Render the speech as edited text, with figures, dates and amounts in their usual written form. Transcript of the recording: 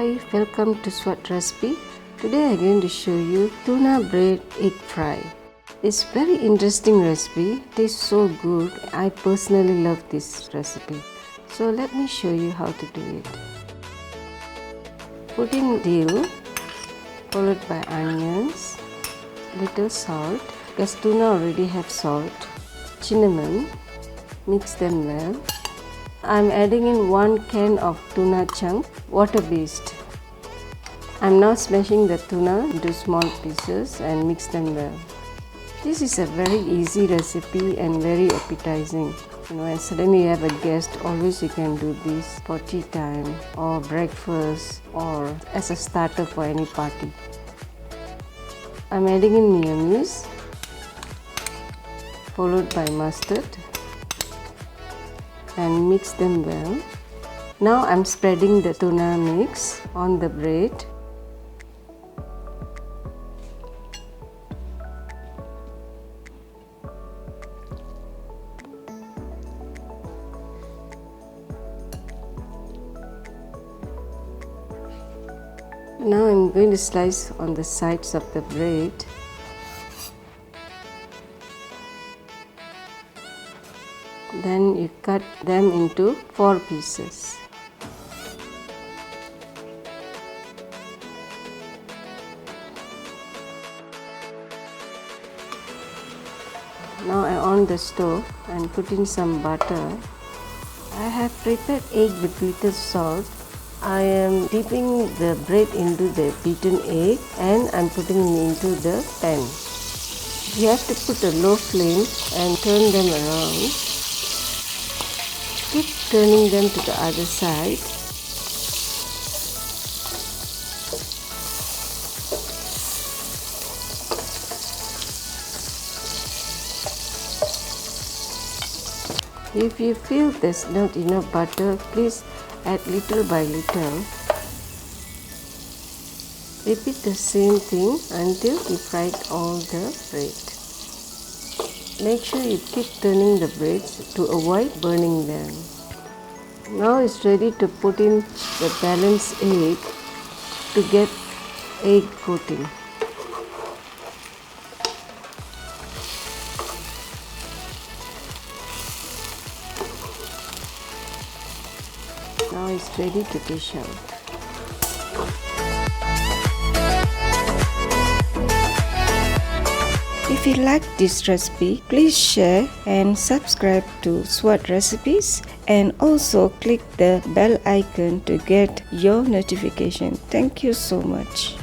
Hi, welcome to Sevat recipe. Today I'm going to show you tuna bread egg fry. It's very interesting recipe. It tastes so good. I personally love this recipe. So let me show you how to do it. Put in dill, followed by onions, little salt, because tuna already have salt, cinnamon, mix them well. I'm adding in 1 can of tuna chunk, water based. I'm now smashing the tuna into small pieces and mix them well. This is a very easy recipe and very appetizing. When suddenly you have a guest, always you can do this for tea time or breakfast or as a starter for any party. I'm adding in mayonnaise, followed by mustard, and mix them well. Now I'm spreading the tuna mix on the bread. Now I'm going to slice on the sides of the bread. Then you cut them into 4 pieces. Now I on the stove and put in some butter. I have prepared egg with little salt. I am dipping the bread into the beaten egg and I'm putting it into the pan. You have to put a low flame and turn them around. Keep turning them to the other side. If you feel there's not enough butter, please add little by little. Repeat the same thing until you fried all the bread. Make sure you keep turning the breads to avoid burning them. Now it's ready to put in the balanced egg to get egg coating. Now it's ready to dish out. If you like this recipe, please share and subscribe to Sevat recipes and also click the bell icon to get your notification. Thank you so much.